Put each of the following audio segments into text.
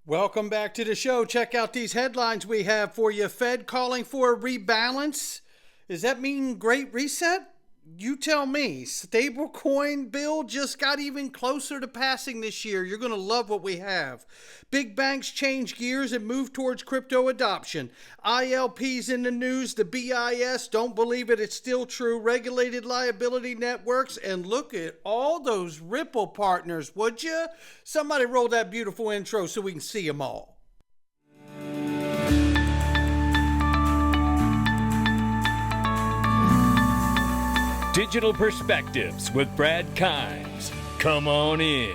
Welcome back to the show. Check out these headlines we have for you. Fed calling for a rebalance. Does that mean great reset? You tell me. Stablecoin bill just got even closer to passing this year. You're going to love what we have. Big banks change gears and move towards crypto adoption. ILPs in the news. The BIS, don't believe it, it's still true. Regulated liability networks. And look at all those Ripple partners, would you? Somebody roll that beautiful intro so we can see them all. Digital Perspectives with Brad Kimes. Come on in.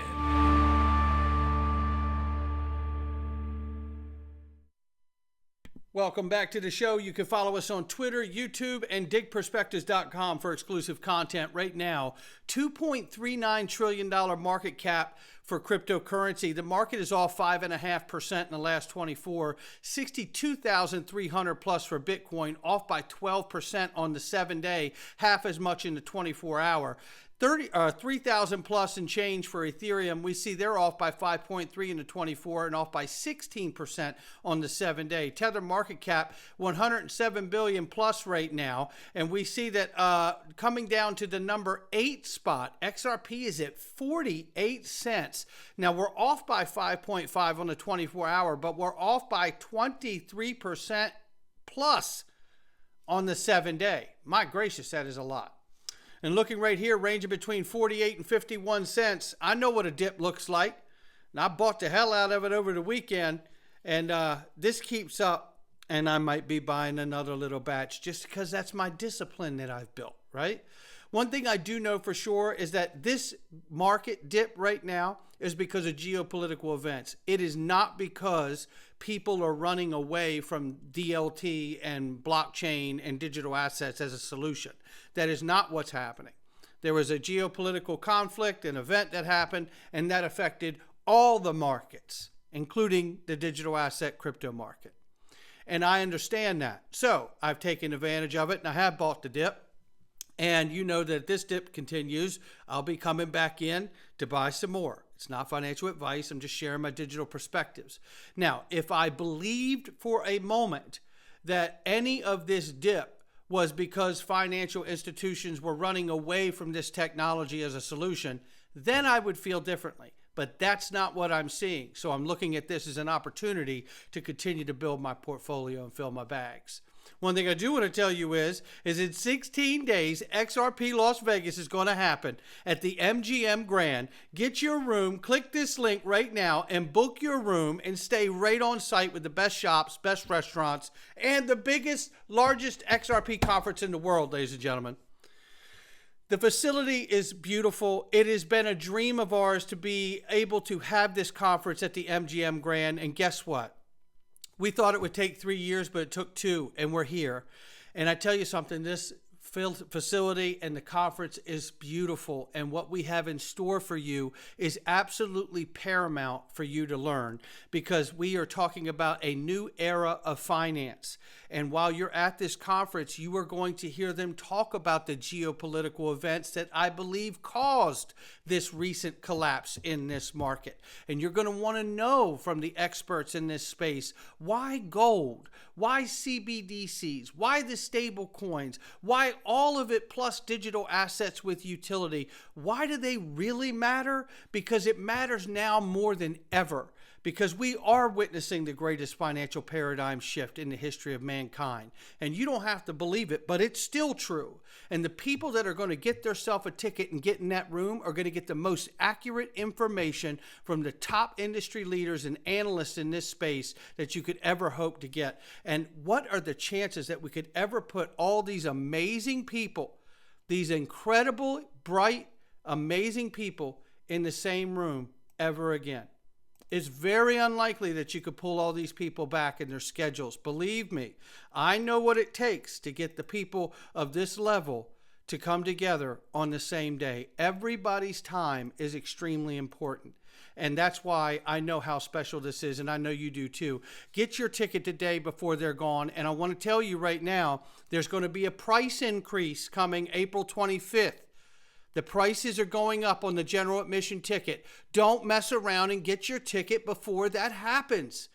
Welcome back to the show. You can follow us on Twitter, YouTube, and digperspectives.com for exclusive content. Right now, $2.39 trillion market cap for cryptocurrency. The market is off 5.5% in the last 24. 62,300 plus for Bitcoin, off by 12% on the 7-day, half as much in the 24-hour. 3,000 plus and change for Ethereum. We see they're off by 5.3 in the 24 and off by 16% on the 7-day. Tether market cap 107 billion plus right now, and we see that coming down to the number 8 spot. XRP is at 48 cents. Now we're off by 5.5 on the 24-hour, but we're off by 23% plus on the 7-day. My gracious, that is a lot. And looking right here, ranging between 48 and 51 cents. I know what a dip looks like. And I bought the hell out of it over the weekend. And this keeps up. And I might be buying another little batch just because that's my discipline that I've built, right? One thing I do know for sure is that this market dip right now is because of geopolitical events. It is not because people are running away from DLT and blockchain and digital assets as a solution. That is not what's happening. There was a geopolitical conflict, an event that happened, and that affected all the markets, including the digital asset crypto market. And I understand that. So I've taken advantage of it, and I have bought the dip. And you know that if this dip continues, I'll be coming back in to buy some more. It's not financial advice. I'm just sharing my digital perspectives. Now, if I believed for a moment that any of this dip was because financial institutions were running away from this technology as a solution, then I would feel differently. But that's not what I'm seeing. So I'm looking at this as an opportunity to continue to build my portfolio and fill my bags. One thing I do want to tell you is in 16 days, XRP Las Vegas is going to happen at the MGM Grand. Get your room, click this link right now and book your room and stay right on site with the best shops, best restaurants, and the biggest, largest XRP conference in the world, ladies and gentlemen. The facility is beautiful. It has been a dream of ours to be able to have this conference at the MGM Grand, and guess what? We thought it would take 3 years, but it took 2, and we're here. And I tell you something, this facility and the conference is beautiful, and what we have in store for you is absolutely paramount for you to learn, because we are talking about a new era of finance. And while you're at this conference, you are going to hear them talk about the geopolitical events that I believe caused this recent collapse in this market. And you're going to want to know from the experts in this space, why gold? Why CBDCs? Why the stable coins? Why all of it plus digital assets with utility? Why do they really matter? Because it matters now more than ever. Because we are witnessing the greatest financial paradigm shift in the history of mankind. And you don't have to believe it, but it's still true. And the people that are going to get themselves a ticket and get in that room are going to get the most accurate information from the top industry leaders and analysts in this space that you could ever hope to get. And what are the chances that we could ever put all these amazing people, these incredible, bright, amazing people in the same room ever again? It's very unlikely that you could pull all these people back in their schedules. Believe me, I know what it takes to get the people of this level to come together on the same day. Everybody's time is extremely important. And that's why I know how special this is, and I know you do too. Get your ticket today before they're gone. And I want to tell you right now, there's going to be a price increase coming April 25th. The prices are going up on the general admission ticket. Don't mess around and get your ticket before that happens.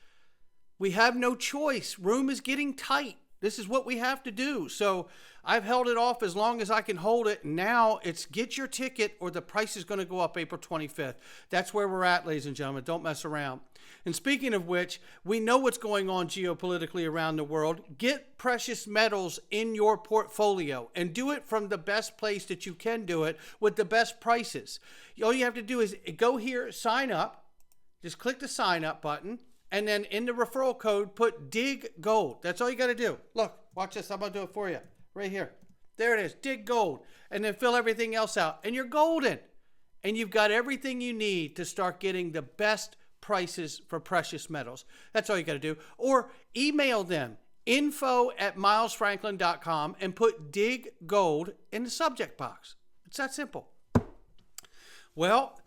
We have no choice. Room is getting tight. This is what we have to do. So I've held it off as long as I can hold it. Now it's get your ticket or the price is going to go up April 25th. That's where we're at, ladies and gentlemen. Don't mess around. And speaking of which, we know what's going on geopolitically around the world. Get precious metals in your portfolio and do it from the best place that you can do it with the best prices. All you have to do is go here, sign up. Just click the sign up button. And then in the referral code, put Dig Gold. That's all you got to do. Look, watch this. I'm going to do it for you right here. There it is. Dig Gold. And then fill everything else out. And you're golden. And you've got everything you need to start getting the best prices for precious metals. That's all you got to do. Or email them, info@milesfranklin.com, and put Dig Gold in the subject box. It's that simple. Well,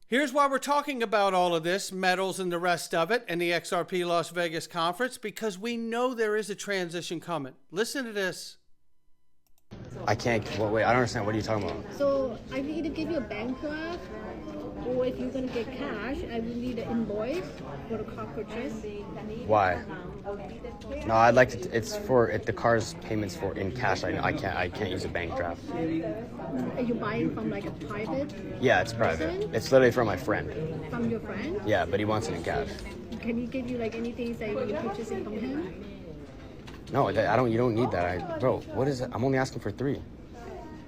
here's why we're talking about all of this, metals and the rest of it, and the XRP Las Vegas conference, because we know there is a transition coming. Listen to this. I can't, well, wait, I don't understand. What are you talking about? So I can either give you a bank draft, or if you're going to get cash, I will need an invoice for the car purchase. Why? No, I'd like to, it's for, the car's payments for in cash. I can't use a bank draft. Are you buying from like a private? Yeah, it's private. person? It's literally from my friend. From your friend? Yeah, but he wants it in cash. Can he give you like anything that you're purchasing from him? No, you don't need that. Bro, what is it? I'm only asking for 3.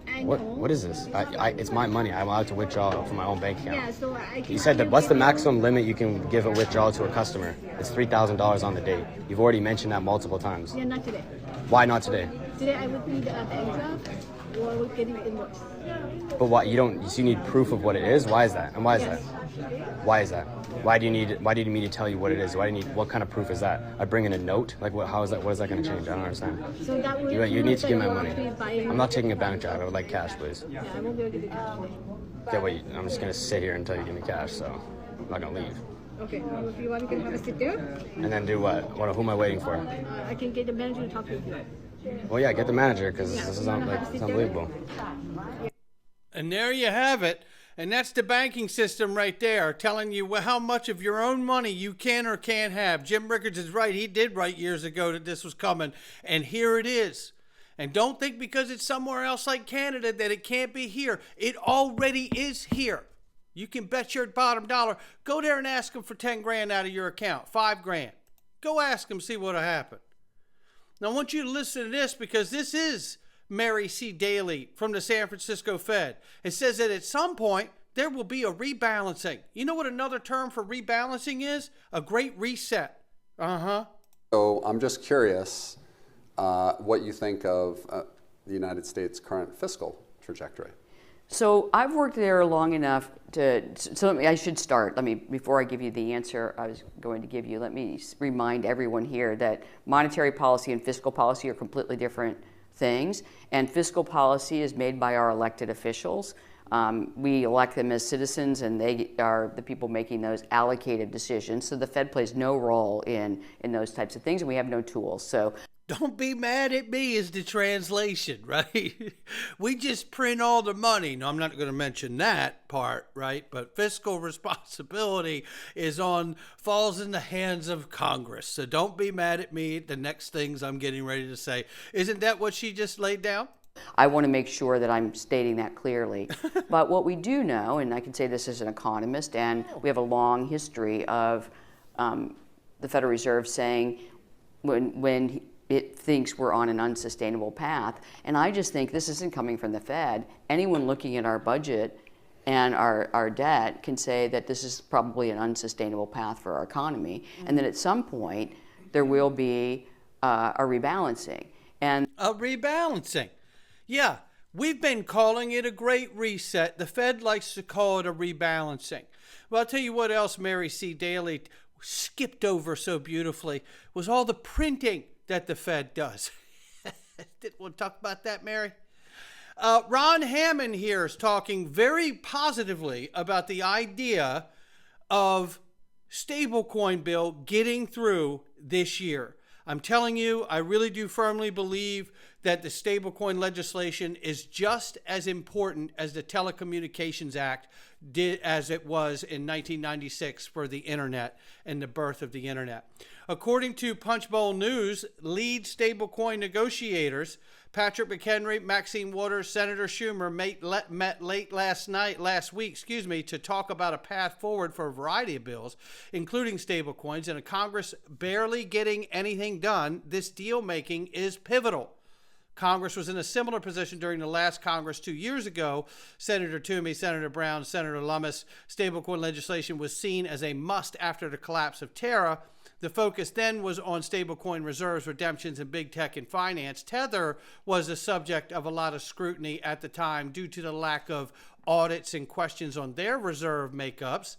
I What is this? It's my money. I'm allowed to withdraw from my own bank account. Yeah, so I can. You said that what's the maximum limit you can give a withdrawal to a customer? It's $3,000 on the date. You've already mentioned that multiple times. Yeah, not today. Why not today? Today I would need a bank draft, or I would get you an invoice. But what you need proof of what it is? Why is that? And why is that? Why is that? Why do you need me to tell you what it is? What kind of proof is that? I bring in a note? Like what is that going to change? I don't understand. So that would You need to give me my money. buying. I'm not taking a bank draft. I would like cash, please. Yeah, I won't be able to give you cash today. Okay, wait, I'm just going to sit here until you give me cash, so I'm not going to leave. Okay, if you want, you can have a sit there. And then do what? Who am I waiting for? I can get the manager to talk to you. Well, yeah, get the manager, because this is it's unbelievable. And there you have it. And that's the banking system right there, telling you how much of your own money you can or can't have. Jim Rickards is right. He did write years ago that this was coming. And here it is. And don't think because it's somewhere else like Canada that it can't be here. It already is here. You can bet your bottom dollar. Go there and ask them for 10 grand out of your account, 5 grand. Go ask them, see what'll happen. Now, I want you to listen to this because this is Mary C. Daly from the San Francisco Fed. It says that at some point, there will be a rebalancing. You know what another term for rebalancing is? A great reset. So I'm just curious what you think of the United States' current fiscal trajectory. So I've worked there long enough I should start. Before I give you the answer I was going to give you, let me remind everyone here that monetary policy and fiscal policy are completely different things, and fiscal policy is made by our elected officials. We elect them as citizens, and they are the people making those allocated decisions. So the Fed plays no role in those types of things, and we have no tools. So don't be mad at me is the translation, right? We just print all the money. No, I'm not going to mention that part, right? But fiscal responsibility falls in the hands of Congress. So don't be mad at me at the next things I'm getting ready to say. Isn't that what she just laid down? I want to make sure that I'm stating that clearly. But what we do know, and I can say this as an economist, and we have a long history of the Federal Reserve saying when it thinks we're on an unsustainable path. And I just think this isn't coming from the Fed. Anyone looking at our budget and our debt can say that this is probably an unsustainable path for our economy, and that at some point there will be a rebalancing. And a rebalancing. Yeah, we've been calling it a great reset. The Fed likes to call it a rebalancing. Well, I'll tell you what else Mary C. Daly skipped over so beautifully was all the printing that the Fed does. Didn't want to talk about that, Mary? Ron Hammond here is talking very positively about the idea of stablecoin bill getting through this year. I'm telling you, I really do firmly believe that the stablecoin legislation is just as important as the Telecommunications Act as it was in 1996 for the internet and the birth of the internet. According to Punchbowl News, lead stablecoin negotiators Patrick McHenry, Maxine Waters, Senator Schumer met late last week, to talk about a path forward for a variety of bills, including stablecoins, and a Congress barely getting anything done. This deal making is pivotal. Congress was in a similar position during the last Congress 2 years ago. Senator Toomey, Senator Brown, Senator Lummis. Stablecoin legislation was seen as a must after the collapse of Terra. The focus then was on stablecoin reserves, redemptions, and big tech and finance. Tether was the subject of a lot of scrutiny at the time due to the lack of audits and questions on their reserve makeups.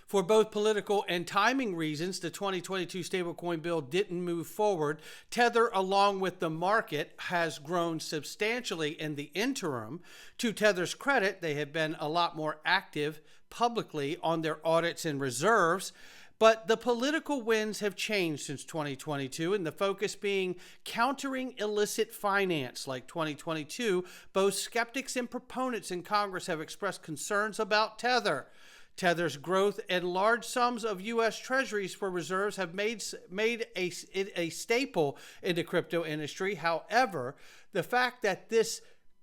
For both political and timing reasons, the 2022 stablecoin bill didn't move forward. Tether, along with the market, has grown substantially in the interim. To Tether's credit, they have been a lot more active publicly on their audits and reserves. But the political winds have changed since 2022, and the focus being countering illicit finance. Like 2022, both skeptics and proponents in Congress have expressed concerns about Tether. Tether's growth and large sums of U.S. treasuries for reserves have made it a staple in the crypto industry. However, the fact that this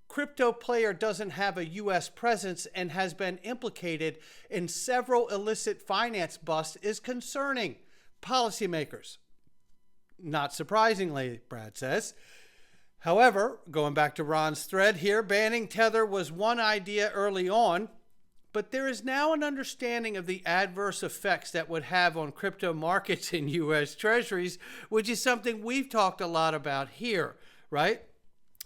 crypto player doesn't have a U.S. presence and has been implicated in several illicit finance busts is concerning policymakers. Not surprisingly, Brad says. However, going back to Ron's thread here, banning Tether was one idea early on, but there is now an understanding of the adverse effects that would have on crypto markets in U.S. treasuries, which is something we've talked a lot about here, right?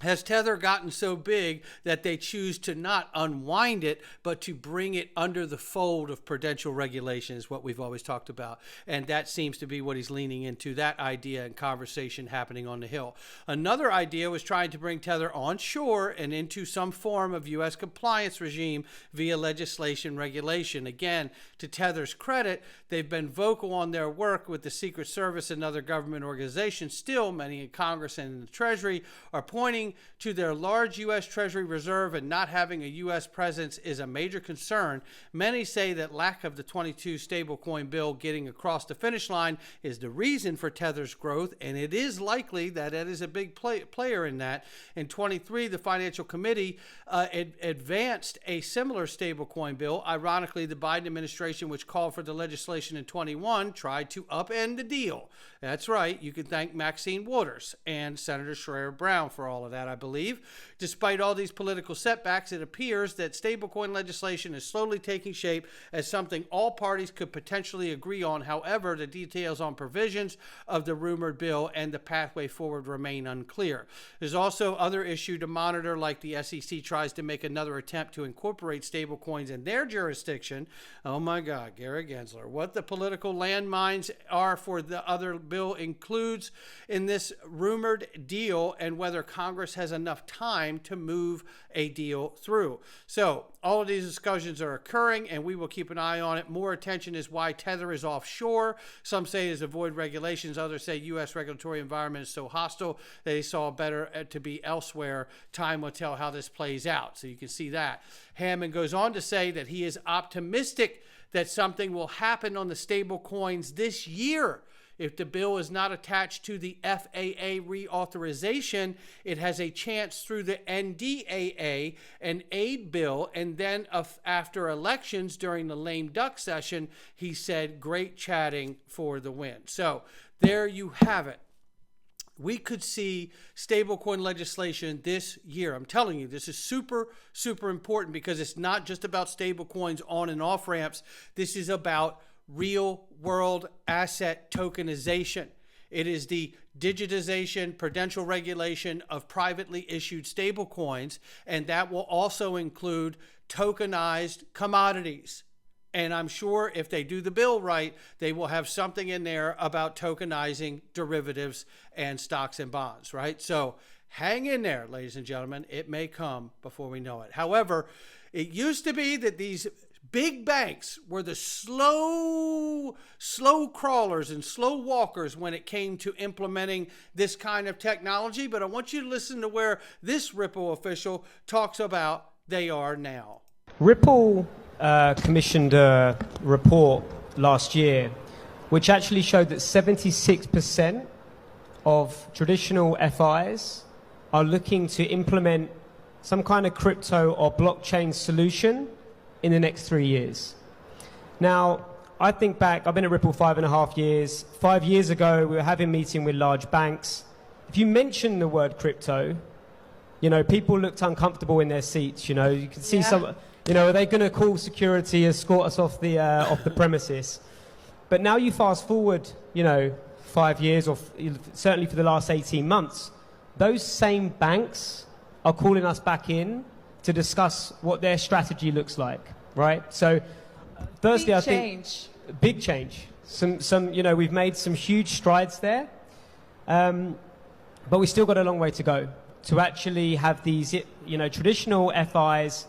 Has Tether gotten so big that they choose to not unwind it, but to bring it under the fold of prudential regulation is what we've always talked about. And that seems to be what he's leaning into, that idea and conversation happening on the Hill. Another idea was trying to bring Tether onshore and into some form of U.S. compliance regime via legislation regulation. Again, to Tether's credit, they've been vocal on their work with the Secret Service and other government organizations. Still, many in Congress and in the Treasury are pointing to their large U.S. Treasury reserve, and not having a U.S. presence is a major concern. Many say that lack of the 22 stablecoin bill getting across the finish line is the reason for Tether's growth, and it is likely that it is a big player in that. In 23, the Financial Committee advanced a similar stablecoin bill. Ironically, the Biden administration, which called for the legislation in 21, tried to upend the deal. That's right. You can thank Maxine Waters and Senator Sherrod Brown for all of that, I believe. Despite all these political setbacks, it appears that stablecoin legislation is slowly taking shape as something all parties could potentially agree on. However, the details on provisions of the rumored bill and the pathway forward remain unclear. There's also other issue to monitor, like the SEC tries to make another attempt to incorporate stablecoins in their jurisdiction. Oh my God, Gary Gensler. What the political landmines are for the other bill includes in this rumored deal, and whether Congress has enough time to move a deal through. So all of these discussions are occurring, and we will keep an eye on it. More attention is why Tether is offshore. Some say it is avoid regulations. Others say U.S. regulatory environment is so hostile that they saw better to be elsewhere. Time will tell how this plays out. So you can see that. Hammond goes on to say that he is optimistic that something will happen on the stable coins this year. If the bill is not attached to the FAA reauthorization, it has a chance through the NDAA, an aid bill, and then after elections during the lame duck session, he said, great chatting for the win. So there you have it. We could see stablecoin legislation this year. I'm telling you, this is super, super important because it's not just about stablecoins on and off ramps. This is about real world asset tokenization. It is the digitization, prudential regulation of privately issued stablecoins, and that will also include tokenized commodities. And I'm sure if they do the bill right, they will have something in there about tokenizing derivatives and stocks and bonds, right? So hang in there, ladies and gentlemen. It may come before we know it. However, it used to be that these Big banks were the slow crawlers and slow walkers when it came to implementing this kind of technology. But I want you to listen to where this Ripple official talks about they are now. Ripple commissioned a report last year which actually showed that 76% of traditional FIs are looking to implement some kind of crypto or blockchain solution in the next 3 years. Now, I think back, I've been at Ripple 5.5 years. 5 years ago, we were having a meeting with large banks. If you mention the word crypto, people looked uncomfortable in their seats. You can see some, are they going to call security, escort us off the premises? But now you fast forward, 5 years, or certainly for the last 18 months, those same banks are calling us back in to discuss what their strategy looks like, right? So, firstly, I think big change. We've made some huge strides there, but we still got a long way to go to actually have these, traditional FIs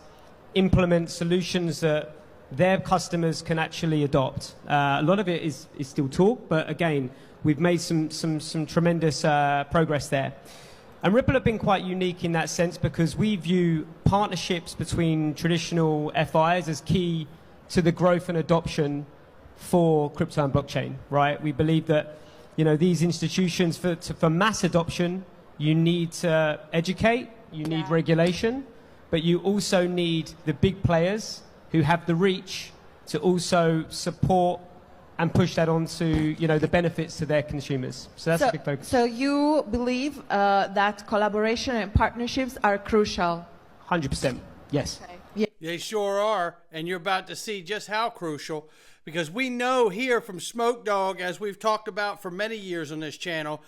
implement solutions that their customers can actually adopt. A lot of it is still talk, but again, we've made some tremendous progress there. And Ripple have been quite unique in that sense because we view partnerships between traditional FIs as key to the growth and adoption for crypto and blockchain, right? We believe that, these institutions, for mass adoption, you need to educate, you need regulation, but you also need the big players who have the reach to also support and push that on to, the benefits to their consumers. So that's a big focus. So you believe that collaboration and partnerships are crucial? 100%, yes. Okay. Yeah. They sure are, and you're about to see just how crucial, because we know here from Smoke Dog, as we've talked about for many years on this channel,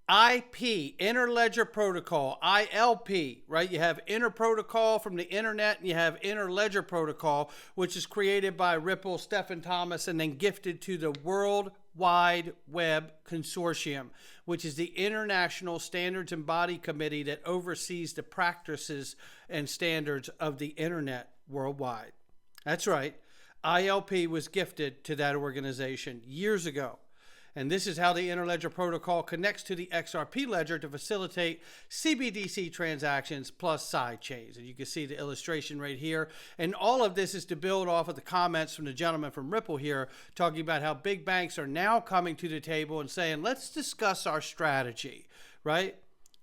IP, Interledger Protocol, ILP, right? You have Interprotocol from the internet, and you have Interledger Protocol, which is created by Ripple, Stephen Thomas, and then gifted to the World Wide Web Consortium, which is the International Standards and Body Committee that oversees the practices and standards of the internet worldwide. That's right. ILP was gifted to that organization years ago. And this is how the Interledger Protocol connects to the XRP ledger to facilitate CBDC transactions plus side chains. And you can see the illustration right here. And all of this is to build off of the comments from the gentleman from Ripple here, talking about how big banks are now coming to the table and saying, let's discuss our strategy, right?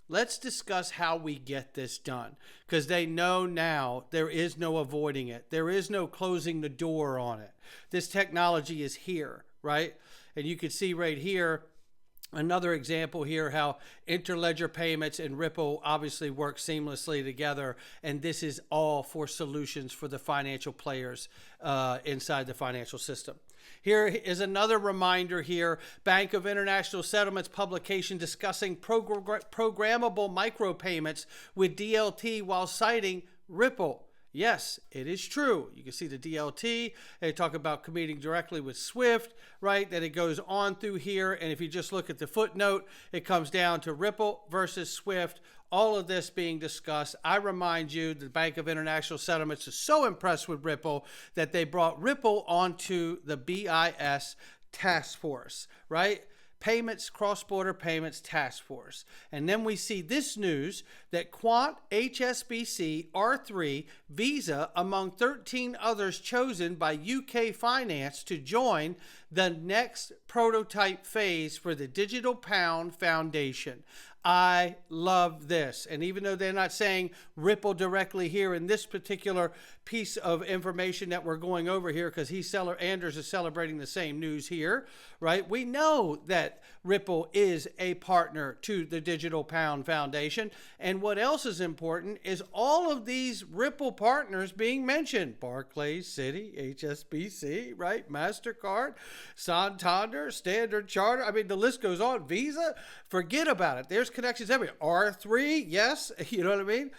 Let's discuss how we get this done, because they know now there is no avoiding it. There is no closing the door on it. This technology is here, right? And you can see right here, another example here, how interledger payments and Ripple obviously work seamlessly together. And this is all for solutions for the financial players inside the financial system. Here is another reminder here, Bank of International Settlements publication discussing programmable micropayments with DLT while citing Ripple. Yes, it is true. You can see the DLT. They talk about competing directly with SWIFT, right? Then it goes on through here. And if you just look at the footnote, it comes down to Ripple versus SWIFT. All of this being discussed. I remind you, the Bank of International Settlements is so impressed with Ripple that they brought Ripple onto the BIS task force, right? Payments, Cross-Border Payments Task Force. And then we see this news that Quant, HSBC, R3, Visa, among 13 others chosen by UK Finance to join the next prototype phase for the Digital Pound Foundation. I love this. And even though they're not saying Ripple directly here in this particular piece of information that we're going over here, because Anders is celebrating the same news here, right? We know that Ripple is a partner to the Digital Pound Foundation. And what else is important is all of these Ripple partners being mentioned. Barclays, Citi, HSBC, right? MasterCard, Santander, Standard Chartered. I mean, the list goes on. Visa, forget about it. There's connections everywhere. R3, yes, you know what I mean?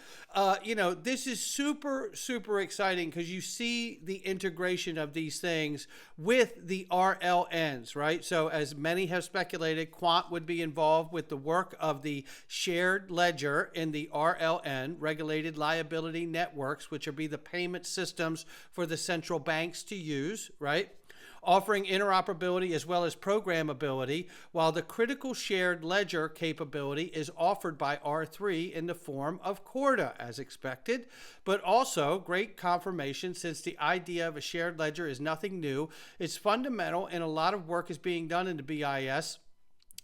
You know, this is super, super exciting because you see the integration of these things with the RLNs, right? So as many have speculated, Quant would be involved with the work of the shared ledger in the RLN, regulated liability networks, which will be the payment systems for the central banks to use, right? Offering interoperability as well as programmability, while the critical shared ledger capability is offered by R3 in the form of Corda, as expected, but also great confirmation since the idea of a shared ledger is nothing new. It's fundamental and a lot of work is being done in the BIS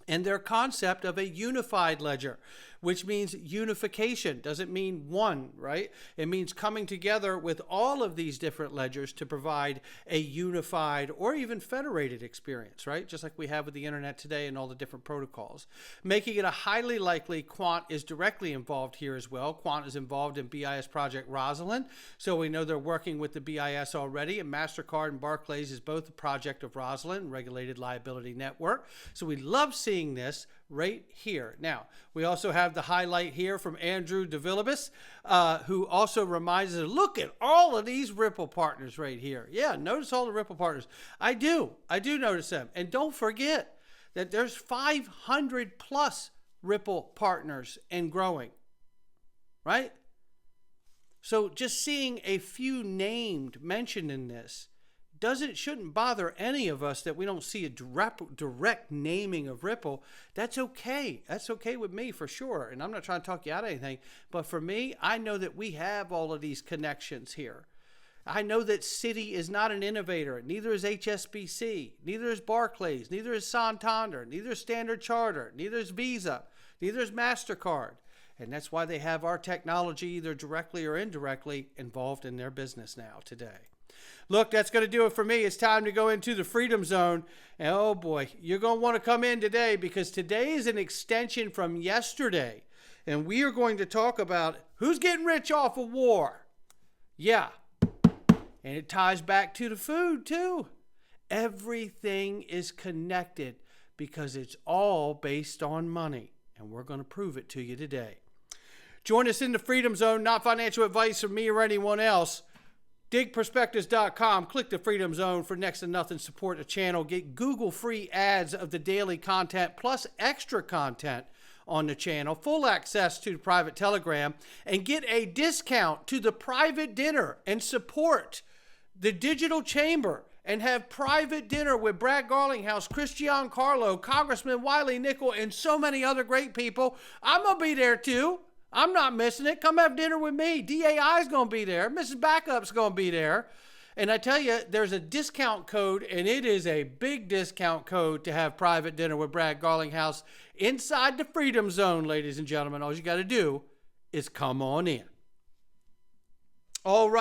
and their concept of a unified ledger, which means unification. Doesn't mean one, right? It means coming together with all of these different ledgers to provide a unified or even federated experience, right? Just like we have with the internet today and all the different protocols. Making it a highly likely Quant is directly involved here as well. Quant is involved in BIS Project Rosalind, so we know they're working with the BIS already, and MasterCard and Barclays is both a project of Rosalind, Regulated Liability Network. So we love seeing this right here. Now, we also have the highlight here from Andrew DeVillibus, who also reminds us, look at all of these Ripple partners right here. Yeah, notice all the Ripple partners. I do notice them. And don't forget that there's 500 plus Ripple partners and growing, right? So just seeing a few named mentioned in this shouldn't bother any of us that we don't see a direct naming of Ripple. That's okay. That's okay with me for sure. And I'm not trying to talk you out of anything, but for me, I know that we have all of these connections here. I know that Citi is not an innovator. Neither is HSBC. Neither is Barclays. Neither is Santander. Neither is Standard Chartered. Neither is Visa. Neither is MasterCard. And that's why they have our technology, either directly or indirectly, involved in their business now today. Look, that's going to do it for me. It's time to go into the Freedom Zone. And oh boy, you're going to want to come in today because today is an extension from yesterday. And we are going to talk about who's getting rich off of war. Yeah. And it ties back to the food too. Everything is connected because it's all based on money. And we're going to prove it to you today. Join us in the Freedom Zone, not financial advice from me or anyone else. DigPerspectives.com. Click the Freedom Zone for next to nothing. Support the channel. Get Google free ads of the daily content plus extra content on the channel. Full access to the private Telegram. And get a discount to the private dinner and support the Digital Chamber and have private dinner with Brad Garlinghouse, Christian Carlo, Congressman Wiley Nickel, and so many other great people. I'm going to be there too. I'm not missing it. Come have dinner with me. DAI is going to be there. Mrs. Backup's going to be there. And I tell you, there's a discount code, and it is a big discount code to have private dinner with Brad Garlinghouse inside the Freedom Zone, ladies and gentlemen. All you got to do is come on in. All right.